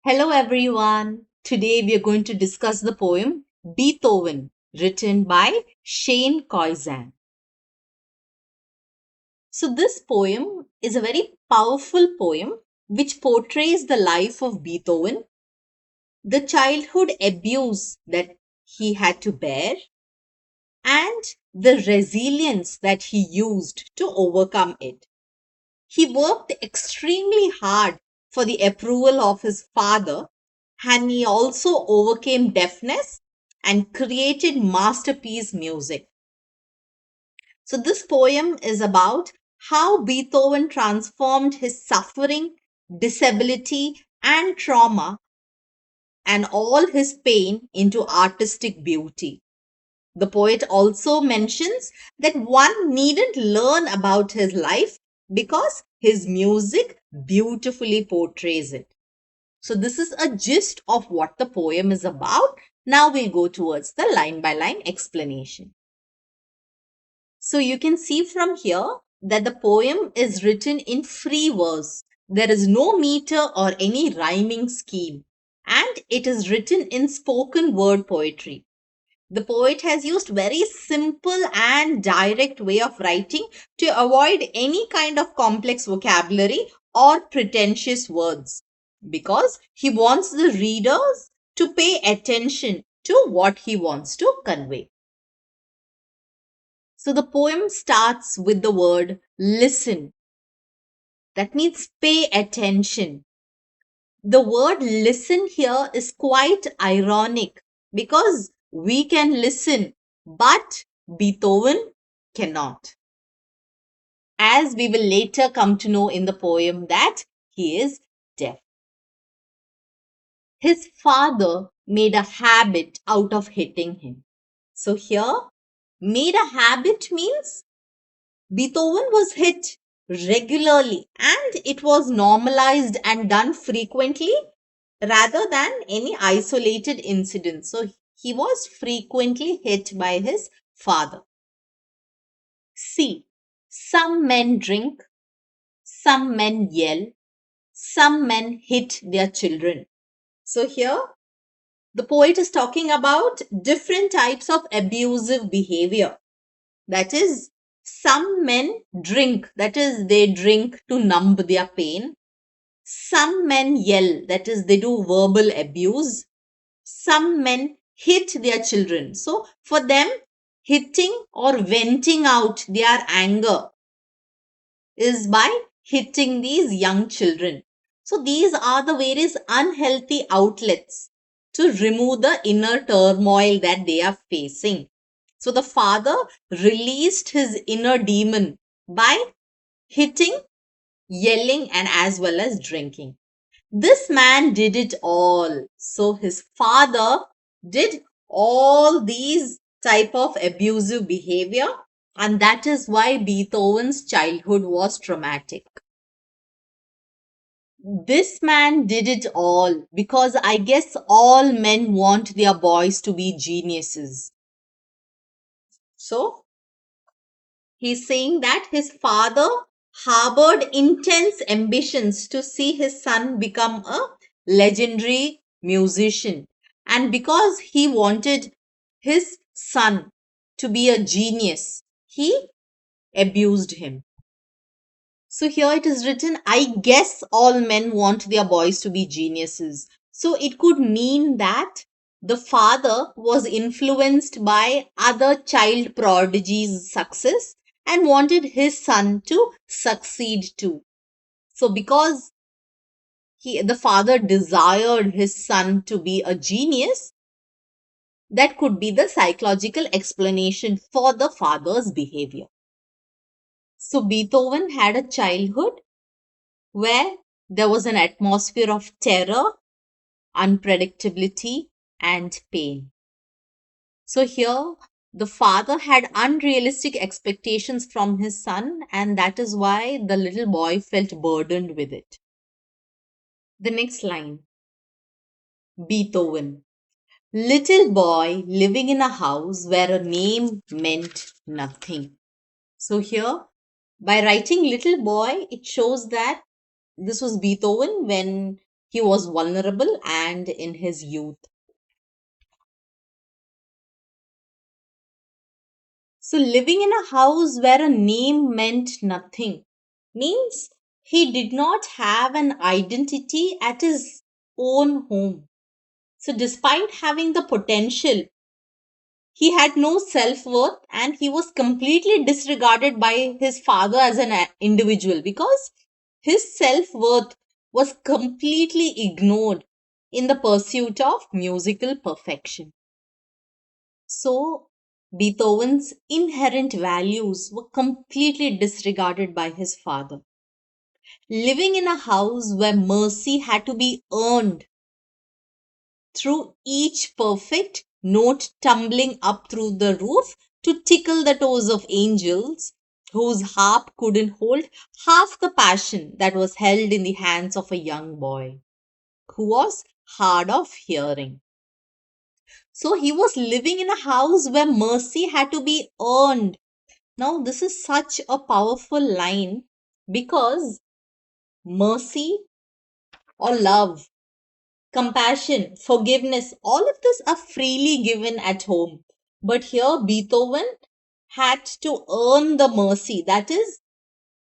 Hello everyone. Today we are going to discuss the poem Beethoven, written by Shane Koyczan. So this poem is a very powerful poem which portrays the life of Beethoven, the childhood abuse that he had to bear, and the resilience that he used to overcome it. He worked extremely hard for the approval of his father, and he also overcame deafness and created masterpiece music. So, this poem is about how Beethoven transformed his suffering, disability, and trauma and all his pain into artistic beauty. The poet also mentions that one needn't learn about his life because his music beautifully portrays it. So, this is a gist of what the poem is about. Now we'll go towards the line by line explanation. So, you can see from here that the poem is written in free verse. There is no meter or any rhyming scheme, and it is written in spoken word poetry. The poet has used very simple and direct way of writing to avoid any kind of complex vocabulary or pretentious words because he wants the readers to pay attention to what he wants to convey. So the poem starts with the word listen. That means pay attention. The word listen here is quite ironic because we can listen, but Beethoven cannot. As we will later come to know in the poem that he is deaf. His father made a habit out of hitting him. So here, made a habit means Beethoven was hit regularly and it was normalized and done frequently rather than any isolated incident. So he was frequently hit by his father. See, some men drink, some men yell, some men hit their children. So here the poet is talking about different types of abusive behavior. That is, some men drink, that is, they drink to numb their pain. Some men yell, that is, they do verbal abuse. Some men hit their children. So, for them, hitting or venting out their anger is by hitting these young children. So, these are the various unhealthy outlets to remove the inner turmoil that they are facing. So, the father released his inner demon by hitting, yelling, and as well as drinking. This man did it all. So his father did all these type of abusive behavior, and that is why Beethoven's childhood was traumatic. This man did it all because I guess all men want their boys to be geniuses. So he's saying that his father harbored intense ambitions to see his son become a legendary musician. And because he wanted his son to be a genius, he abused him. So here it is written, I guess all men want their boys to be geniuses. So it could mean that the father was influenced by other child prodigies' success and wanted his son to succeed too. So because the father desired his son to be a genius, that could be the psychological explanation for the father's behavior. So Beethoven had a childhood where there was an atmosphere of terror, unpredictability, and pain. So here, the father had unrealistic expectations from his son, and that is why the little boy felt burdened with it. The next line Beethoven. Little boy living in a house where a name meant nothing. So here, by writing little boy, it shows that this was Beethoven when He was vulnerable and in his youth. So, living in a house where a name meant nothing means he did not have an identity at his own home. So, despite having the potential, he had no self worth and he was completely disregarded by his father as an individual because his self worth was completely ignored in the pursuit of musical perfection. So, Beethoven's inherent values were completely disregarded by his father. Living in a house where mercy had to be earned through each perfect note tumbling up through the roof to tickle the toes of angels whose harp couldn't hold half the passion that was held in the hands of a young boy who was hard of hearing. So he was living in a house where mercy had to be earned. Now, this is such a powerful line because mercy or love, compassion, forgiveness, all of this are freely given at home. But here, Beethoven had to earn the mercy. That is,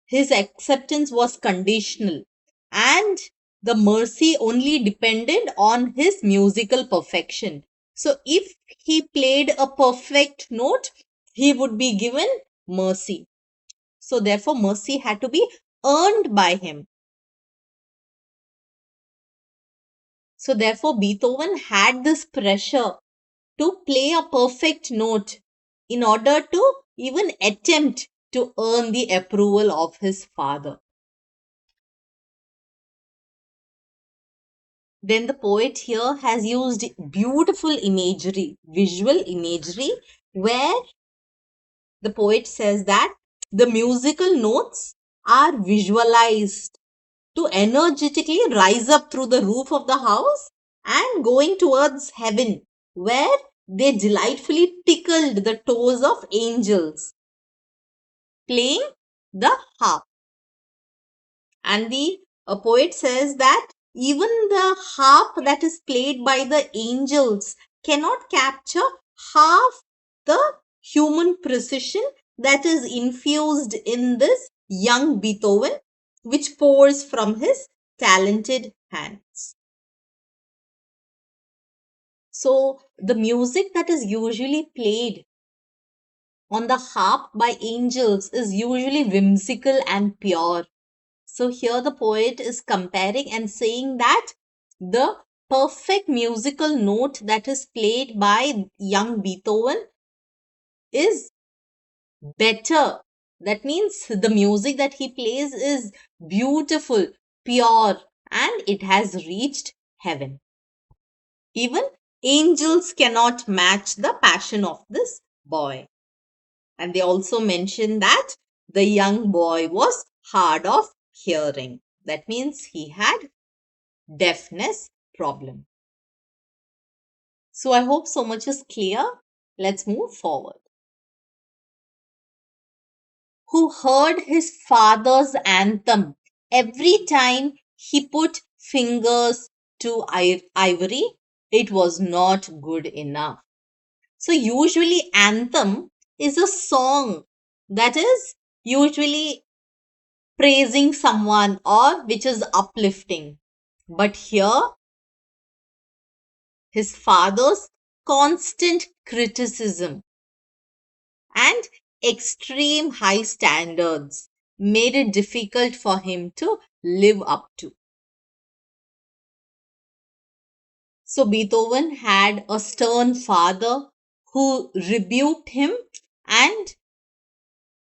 his acceptance was conditional. And the mercy only depended on his musical perfection. So, if he played a perfect note, he would be given mercy. So, therefore, mercy had to be earned by him. So, therefore, Beethoven had this pressure to play a perfect note in order to even attempt to earn the approval of his father. Then the poet here has used beautiful imagery, visual imagery, where the poet says that the musical notes are visualized to energetically rise up through the roof of the house and going towards heaven, where they delightfully tickled the toes of angels playing the harp. And the poet says that even the harp that is played by the angels cannot capture half the human precision that is infused in this young Beethoven, which pours from his talented hands. So, the music that is usually played on the harp by angels is usually whimsical and pure. So here the poet is comparing and saying that the perfect musical note that is played by young Beethoven is better. That means the music that he plays is beautiful, pure, and it has reached heaven. Even angels cannot match the passion of this boy. And they also mention that the young boy was hard of hearing. That means he had deafness problem. So I hope so much is clear. Let's move forward. Who heard his father's anthem every time he put fingers to ivory, it was not good enough. So usually anthem is a song that is usually praising someone or which is uplifting. But here, his father's constant criticism and extreme high standards made it difficult for him to live up to. So Beethoven had a stern father who rebuked him and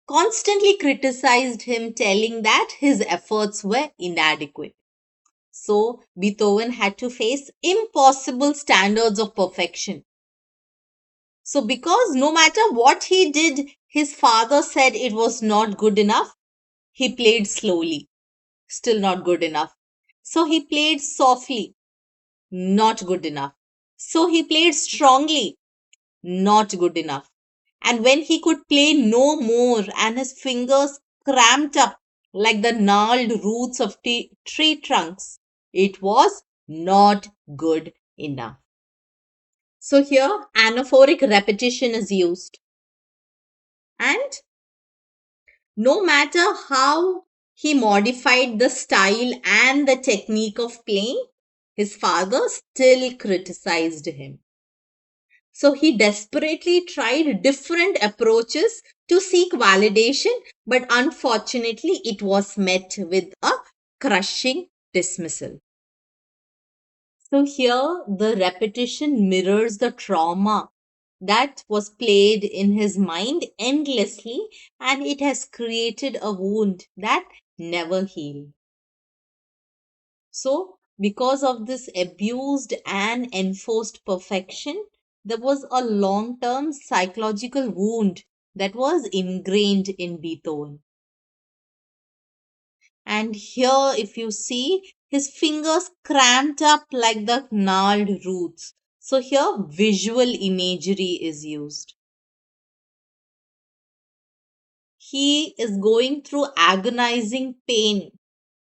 constantly criticized him, telling that his efforts were inadequate. So Beethoven had to face impossible standards of perfection. So because no matter what he did, his father said it was not good enough, he played slowly, still not good enough. So he played softly, not good enough. So he played strongly, not good enough. And when he could play no more and his fingers cramped up like the gnarled roots of tree trunks, it was not good enough. So here anaphoric repetition is used, and no matter how he modified the style and the technique of playing, his father still criticized him. So he desperately tried different approaches to seek validation, but unfortunately, it was met with a crushing dismissal. So here, the repetition mirrors the trauma that was played in his mind endlessly, and it has created a wound that never healed. So, because of this abused and enforced perfection, there was a long term psychological wound that was ingrained in Beethoven. And here, if you see, his fingers cramped up like the gnarled roots. So, here, visual imagery is used. He is going through agonizing pain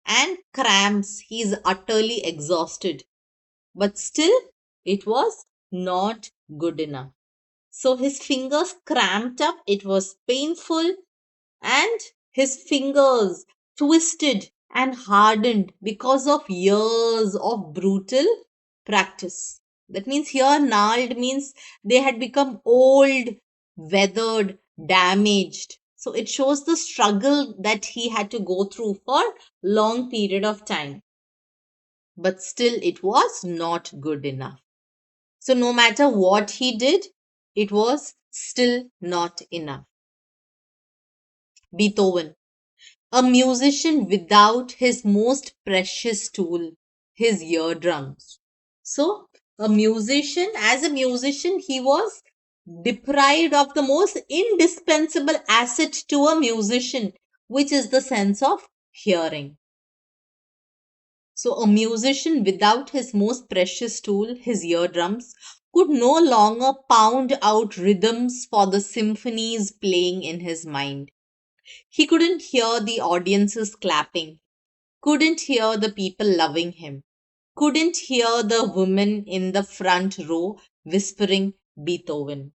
and cramps. He is utterly exhausted. But still, it was not good enough. So his fingers cramped up, it was painful, and his fingers twisted and hardened because of years of brutal practice. That means here, gnarled means they had become old, weathered, damaged. So it shows the struggle that he had to go through for long period of time. But still, it was not good enough. So no matter what he did, it was still not enough. Beethoven, a musician without his most precious tool, his eardrums. So, as a musician, he was deprived of the most indispensable asset to a musician, which is the sense of hearing. So, a musician without his most precious tool, his eardrums, could no longer pound out rhythms for the symphonies playing in his mind. He couldn't hear the audiences clapping, couldn't hear the people loving him, couldn't hear the women in the front row whispering Beethoven.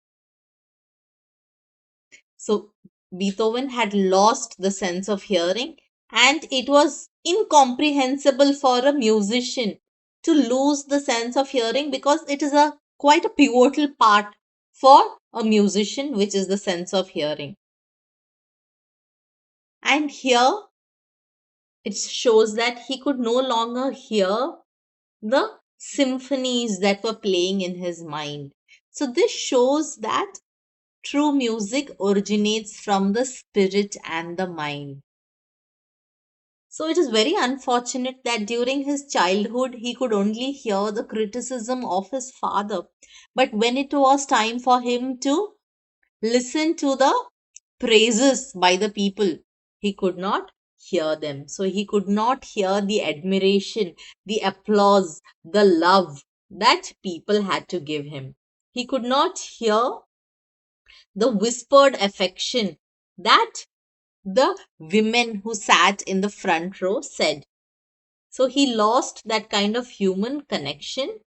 So Beethoven had lost the sense of hearing, and it was incomprehensible for a musician to lose the sense of hearing, because it is a quite a pivotal part for a musician, which is the sense of hearing. And here it shows that he could no longer hear the symphonies that were playing in his mind. So this shows that true music originates from the spirit and the mind. So it is very unfortunate that during his childhood he could only hear the criticism of his father. But when it was time for him to listen to the praises by the people, he could not hear them. So he could not hear the admiration, the applause, the love that people had to give him. He could not hear the whispered affection that the women who sat in the front row said. So he lost that kind of human connection,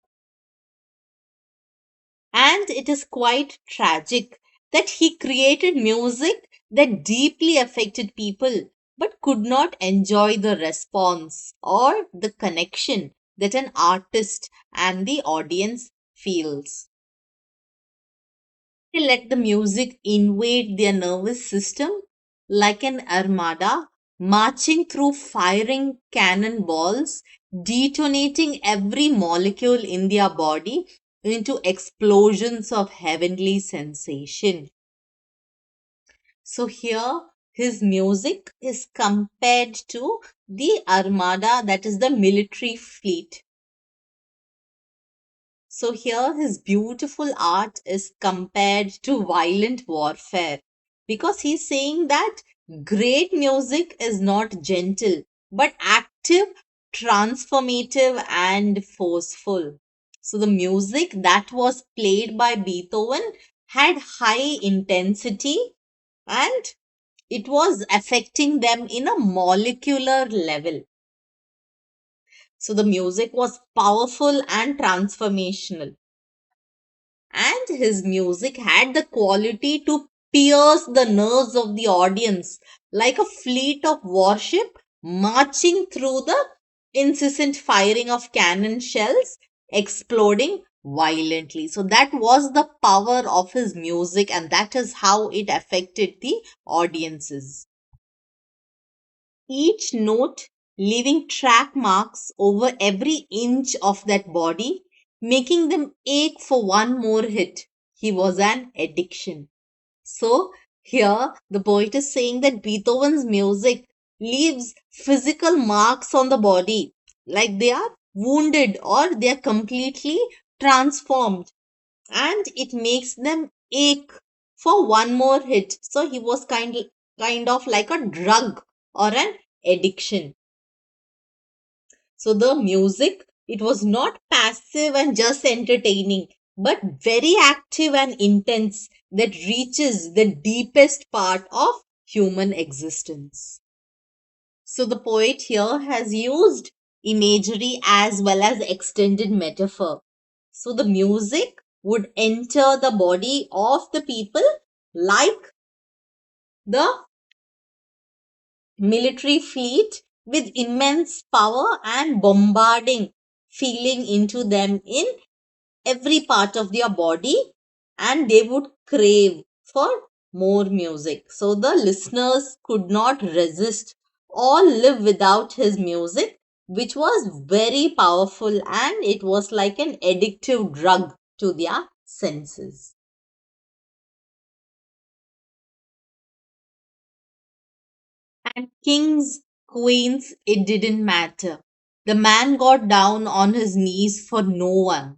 and it is quite tragic that he created music that deeply affected people but could not enjoy the response or the connection that an artist and the audience feels. They let the music invade their nervous system like an armada marching through firing cannonballs, detonating every molecule in their body into explosions of heavenly sensation. So here his music is compared to the armada, that is the military fleet. So here his beautiful art is compared to violent warfare, because he's saying that great music is not gentle but active, transformative, and forceful. So the music that was played by Beethoven had high intensity, and it was affecting them in a molecular level. So the music was powerful and transformational. And his music had the quality to pierce the nerves of the audience like a fleet of warship marching through the incessant firing of cannon shells exploding violently. So that was the power of his music, and that is how it affected the audiences. Each note leaving track marks over every inch of that body, making them ache for one more hit. He was an addiction. So, here the poet is saying that Beethoven's music leaves physical marks on the body, like they are wounded or they are completely transformed, and it makes them ache for one more hit. So he was kind of like a drug or an addiction. So the music, it was not passive and just entertaining, but very active and intense, that reaches the deepest part of human existence. So the poet here has used imagery as well as extended metaphor. So the music would enter the body of the people like the military fleet with immense power and bombarding feeling into them in every part of their body, and they would crave for more music. So the listeners could not resist or live without his music, which was very powerful, and it was like an addictive drug to their senses. And kings, queens, it didn't matter. The man got down on his knees for no one,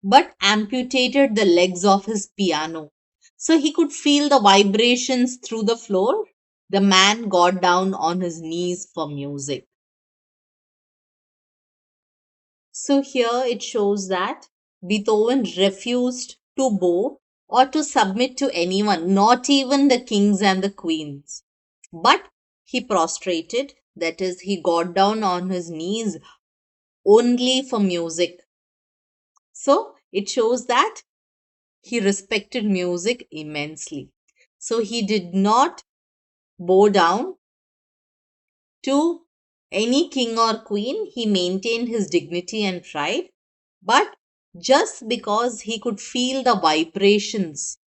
but amputated the legs of his piano so he could feel the vibrations through the floor. The man got down on his knees for music. So here it shows that Beethoven refused to bow or to submit to anyone, not even the kings and the queens. But he prostrated, that is, he got down on his knees only for music. So it shows that he respected music immensely. So he did not bow down to any king or queen. He maintained his dignity and pride. But just because he could feel the vibrations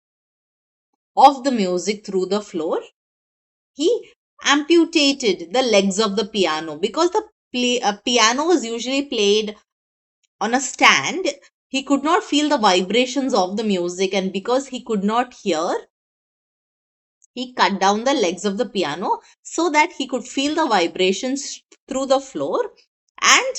of the music through the floor, he amputated the legs of the piano, because the piano was usually played on a stand. He could not feel the vibrations of the music, and because he could not hear, he cut down the legs of the piano so that he could feel the vibrations through the floor, and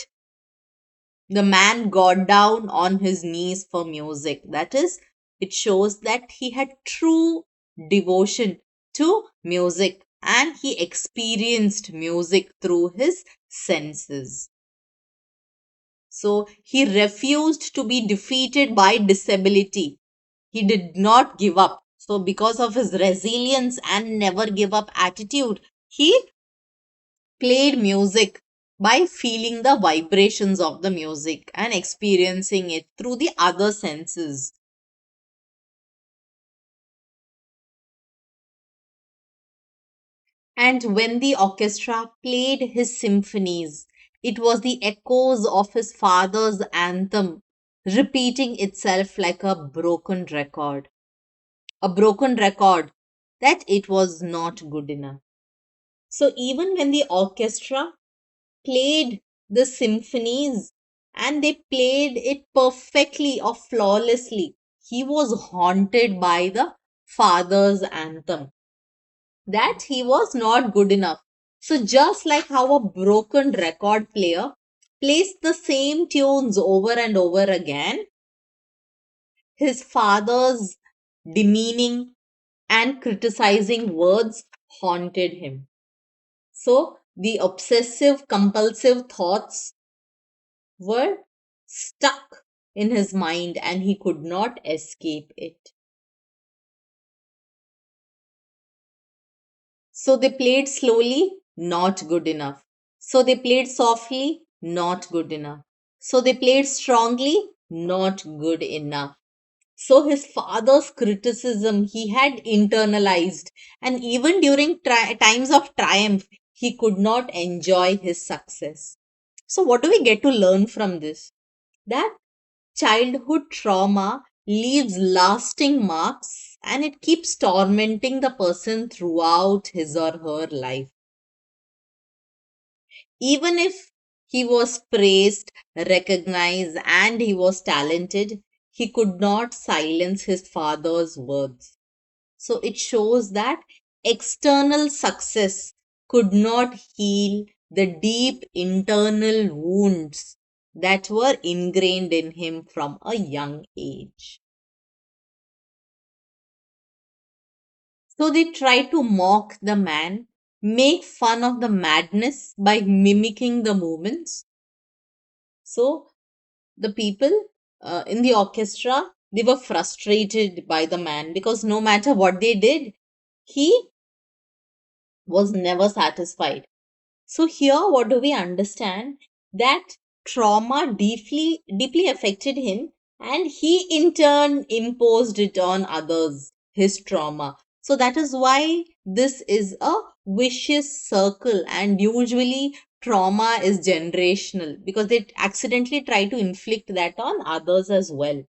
the man got down on his knees for music. That is, it shows that he had true devotion to music and he experienced music through his senses. So he refused to be defeated by disability. He did not give up. So, because of his resilience and never give up attitude, he played music by feeling the vibrations of the music and experiencing it through the other senses. And when the orchestra played his symphonies, it was the echoes of his father's anthem repeating itself like a broken record. A broken record that it was not good enough. So even when the orchestra played the symphonies and they played it perfectly or flawlessly, he was haunted by the father's anthem, that he was not good enough. So, just like how a broken record player plays the same tunes over and over again, his father's demeaning and criticizing words haunted him. So, the obsessive compulsive thoughts were stuck in his mind and he could not escape it. So they played slowly, not good enough. So they played softly, not good enough. So they played strongly, not good enough. So his father's criticism he had internalized, and even during times of triumph, he could not enjoy his success. So, what do we get to learn from this? That childhood trauma leaves lasting marks and it keeps tormenting the person throughout his or her life. Even if he was praised, recognized, and he was talented, he could not silence his father's words. So it shows that external success could not heal the deep internal wounds that were ingrained in him from a young age. So they try to mock the man, make fun of the madness by mimicking the movements. So the people in the orchestra, they were frustrated by the man because no matter what they did, he was never satisfied. So here what do we understand? That trauma deeply affected him, and he in turn imposed it on others, his trauma. So that is why this is a vicious circle, and usually trauma is generational because they accidentally try to inflict that on others as well.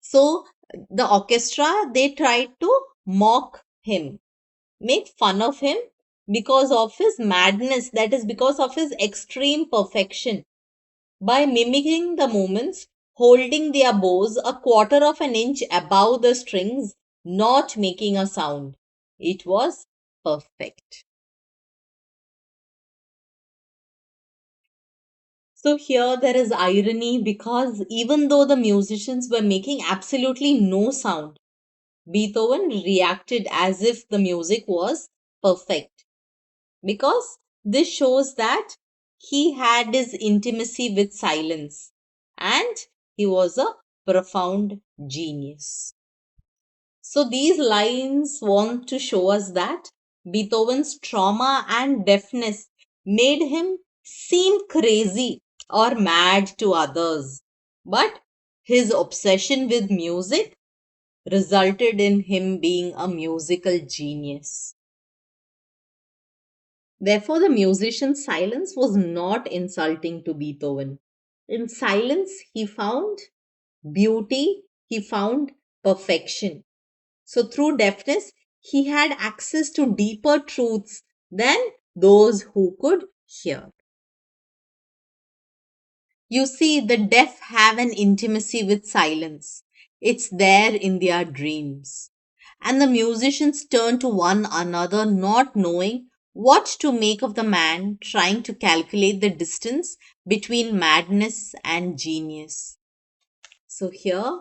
So the orchestra, they tried to mock him, make fun of him because of his madness, that is, because of his extreme perfection, by mimicking the movements, holding their bows a quarter of an inch above the strings, not making a sound. It was perfect. So here there is irony because even though the musicians were making absolutely no sound, Beethoven reacted as if the music was perfect, because this shows that he had his intimacy with silence and he was a profound genius. So these lines want to show us that Beethoven's trauma and deafness made him seem crazy or mad to others, but his obsession with music resulted in him being a musical genius. Therefore, the musician's silence was not insulting to Beethoven. In silence, he found beauty, he found perfection. So, through deafness, he had access to deeper truths than those who could hear. You see, the deaf have an intimacy with silence, it's there in their dreams. And the musicians turn to one another, not knowing what to make of the man trying to calculate the distance between madness and genius. So, here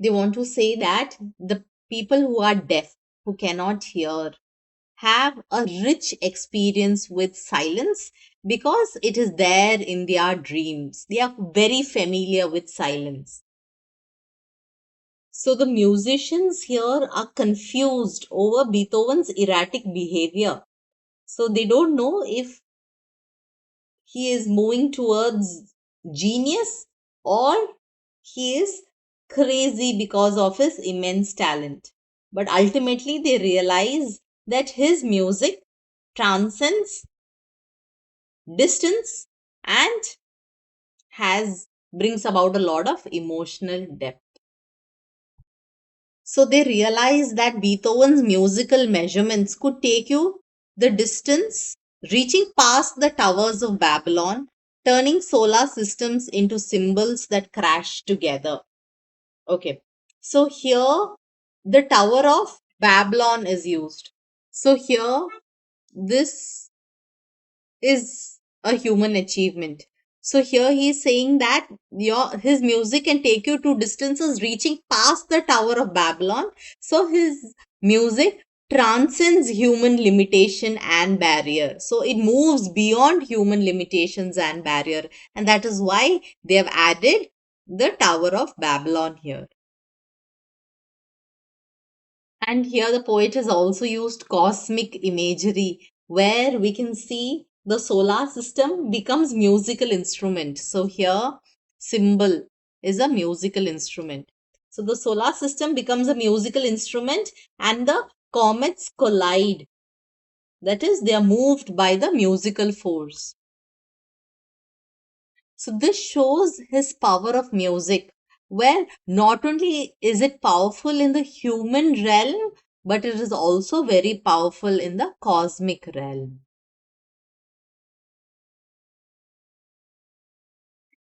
they want to say that the people who are deaf, who cannot hear, have a rich experience with silence because it is there in their dreams. They are very familiar with silence. So the musicians here are confused over Beethoven's erratic behavior. So they don't know if he is moving towards genius or he is crazy because of his immense talent. But ultimately, they realize that his music transcends distance and has brings about a lot of emotional depth. So they realized that Beethoven's musical measurements could take you the distance, reaching past the towers of Babylon, turning solar systems into symbols that crash together. Okay, so here the Tower of Babylon is used. So here this is a human achievement. So here he is saying that his music can take you to distances reaching past the Tower of Babylon. So his music transcends human limitation and barrier. So it moves beyond human limitations and barrier, and that is why they have added the Tower of Babylon here. And here the poet has also used cosmic imagery where we can see the solar system becomes musical instrument. So here symbol is a musical instrument. So the solar system becomes a musical instrument and the comets collide. That is, they are moved by the musical force. So this shows his power of music, where not only is it powerful in the human realm, but it is also very powerful in the cosmic realm.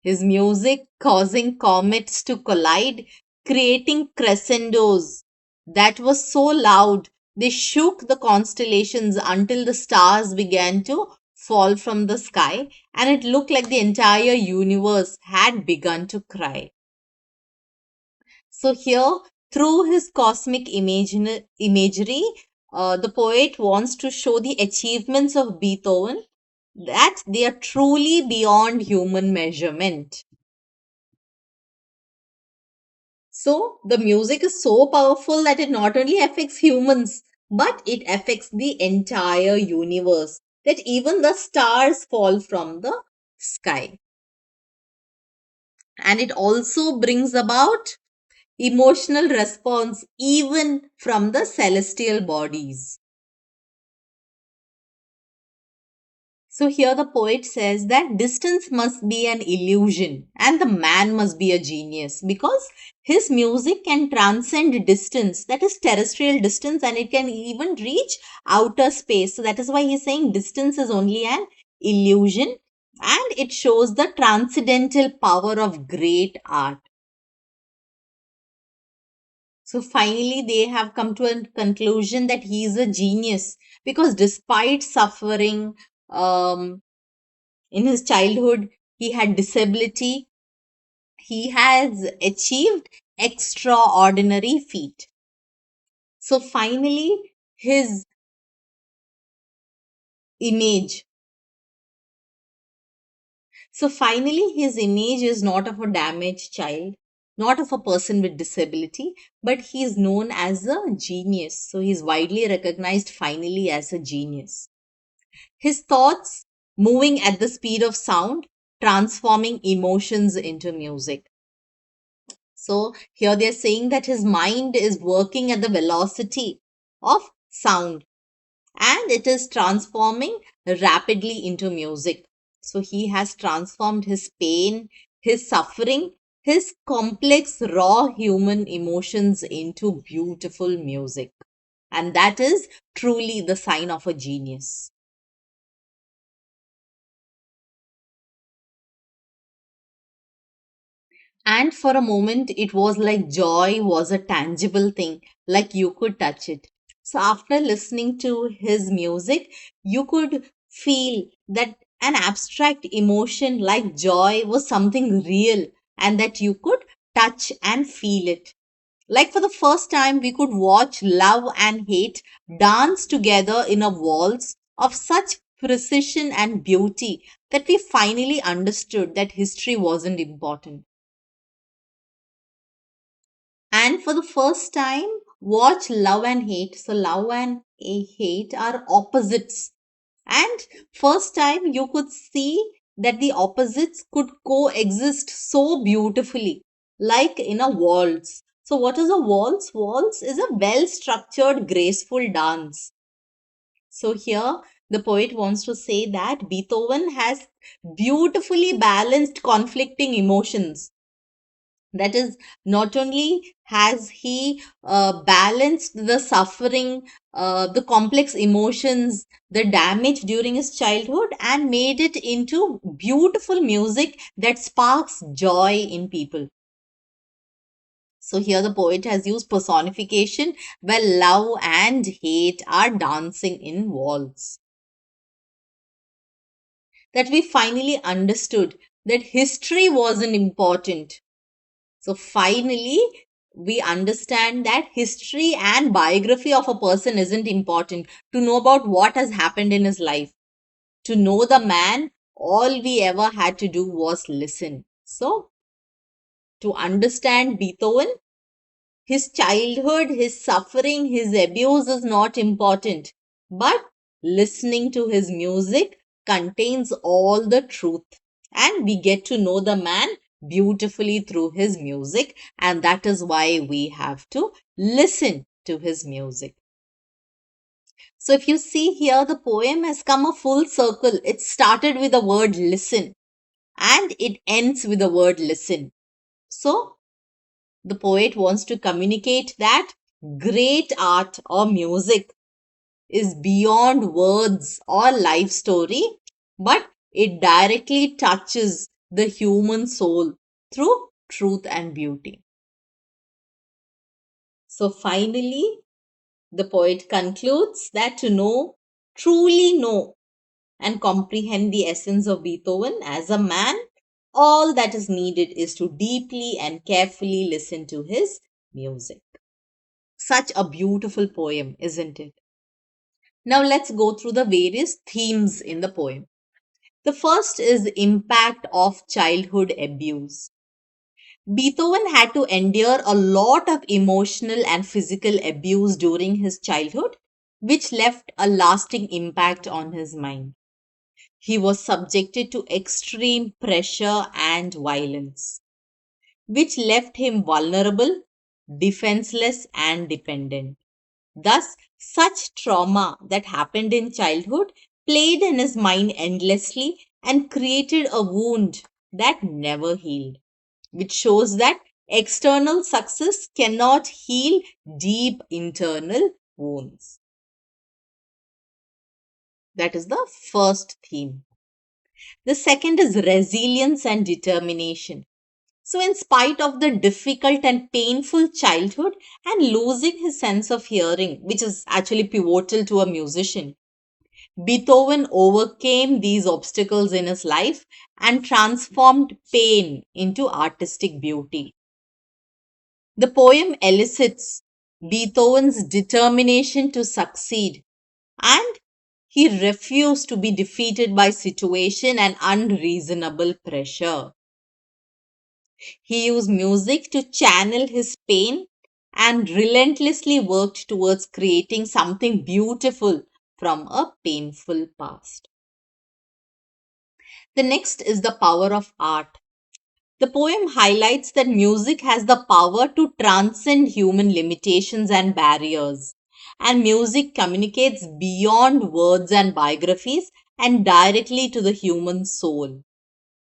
His music causing comets to collide, creating crescendos that was so loud they shook the constellations until the stars began to fall from the sky, and it looked like the entire universe had begun to cry. So here, through his cosmic imagery, the poet wants to show the achievements of Beethoven, that they are truly beyond human measurement. So the music is so powerful that it not only affects humans, but it affects the entire universe, that even the stars fall from the sky. And it also brings about emotional response even from the celestial bodies. So here the poet says that distance must be an illusion and the man must be a genius, because his music can transcend distance, that is terrestrial distance, and it can even reach outer space. So that is why he's saying distance is only an illusion, and it shows the transcendental power of great art. So finally, they have come to a conclusion that he is a genius, because despite suffering in his childhood, he had disability, he has achieved extraordinary feat. So finally, his image. So finally, his image is not of a damaged child, not of a person with disability, but he is known as a genius. So he is widely recognized finally as a genius. His thoughts moving at the speed of sound, transforming emotions into music. So here they're saying that his mind is working at the velocity of sound and it is transforming rapidly into music. So he has transformed his pain, his suffering, his complex raw human emotions into beautiful music. And that is truly the sign of a genius. And for a moment, it was like joy was a tangible thing, like you could touch it. So, after listening to his music, you could feel that an abstract emotion like joy was something real and that you could touch and feel it. Like for the first time, we could watch love and hate dance together in a waltz of such precision and beauty that we finally understood that history wasn't important. And for the first time, watch love and hate. So love and hate are opposites, and first time you could see that the opposites could coexist so beautifully, like in a waltz. So what is a waltz? Waltz is a well structured graceful dance. So here the poet wants to say that Beethoven has beautifully balanced conflicting emotions. That is, not only has he balanced the suffering, the complex emotions, the damage during his childhood, and made it into beautiful music that sparks joy in people. So here the poet has used personification where love and hate are dancing in waltz. That we finally understood that history wasn't important. So finally, we understand that history and biography of a person isn't important. To know about what has happened in his life, to know the man, all we ever had to do was listen. So, to understand Beethoven, his childhood, his suffering, his abuse is not important. But listening to his music contains all the truth, and we get to know the man beautifully through his music, and that is why we have to listen to his music. So if you see here, the poem has come a full circle. It started with the word listen and it ends with the word listen. So the poet wants to communicate that great art or music is beyond words or life story, but it directly touches the human soul through truth and beauty. So finally, the poet concludes that to know, truly know, and comprehend the essence of Beethoven as a man, all that is needed is to deeply and carefully listen to his music. Such a beautiful poem, isn't it? Now let's go through the various themes in the poem. The first is the impact of childhood abuse. Beethoven had to endure a lot of emotional and physical abuse during his childhood, which left a lasting impact on his mind. He was subjected to extreme pressure and violence, which left him vulnerable, defenseless, and dependent. Thus, such trauma that happened in childhood played in his mind endlessly and created a wound that never healed, which shows that external success cannot heal deep internal wounds. That is the first theme. The second is resilience and determination. So, in spite of the difficult and painful childhood and losing his sense of hearing, which is actually pivotal to a musician, Beethoven overcame these obstacles in his life and transformed pain into artistic beauty. The poem elicits Beethoven's determination to succeed, and he refused to be defeated by situation and unreasonable pressure. He used music to channel his pain and relentlessly worked towards creating something beautiful from a painful past. The next is the power of art. The poem highlights that music has the power to transcend human limitations and barriers, and music communicates beyond words and biographies and directly to the human soul.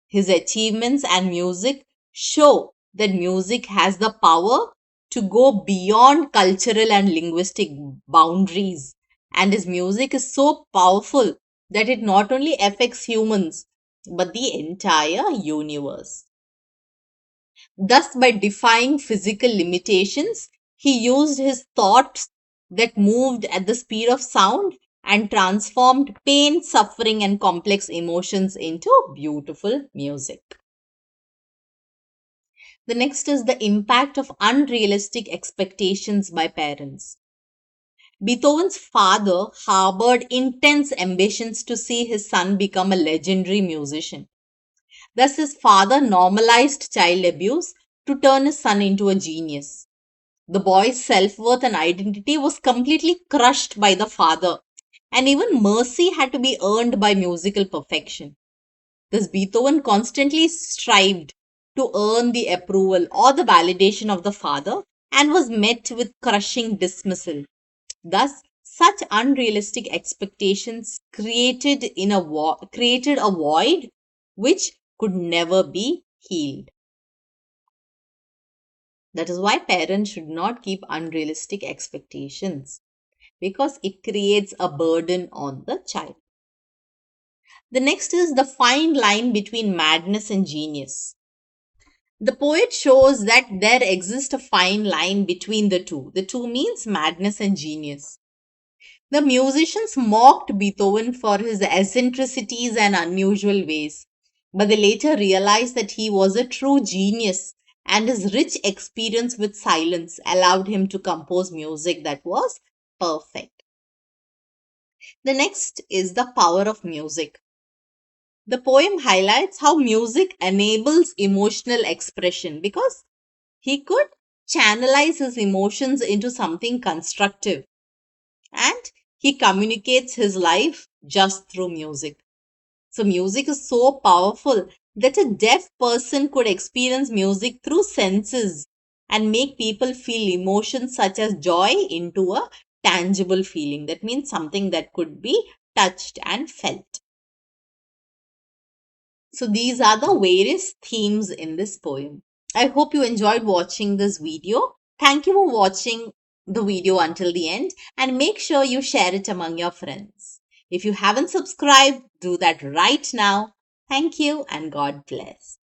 His achievements and music show that music has the power to go beyond cultural and linguistic boundaries. And his music is so powerful that it not only affects humans but the entire universe. Thus, by defying physical limitations, he used his thoughts that moved at the speed of sound and transformed pain, suffering, and complex emotions into beautiful music. The next is the impact of unrealistic expectations by parents. Beethoven's father harbored intense ambitions to see his son become a legendary musician. Thus, his father normalized child abuse to turn his son into a genius. The boy's self worth and identity was completely crushed by the father, and even mercy had to be earned by musical perfection. Thus, Beethoven constantly strived to earn the approval or the validation of the father and was met with crushing dismissal. Thus, such unrealistic expectations created a void which could never be healed. That is why parents should not keep unrealistic expectations, because it creates a burden on the child. The next is the fine line between madness and genius. The poet shows that there exists a fine line between the two. The two means madness and genius. The musicians mocked Beethoven for his eccentricities and unusual ways, but they later realized that he was a true genius, and his rich experience with silence allowed him to compose music that was perfect. The next is the power of music. The poem highlights how music enables emotional expression because he could channelize his emotions into something constructive, and he communicates his life just through music. So, music is so powerful that a deaf person could experience music through senses and make people feel emotions such as joy into a tangible feeling. That means something that could be touched and felt. So, these are the various themes in this poem. I hope you enjoyed watching this video. Thank you for watching the video until the end, and make sure you share it among your friends. If you haven't subscribed, do that right now. Thank you and God bless.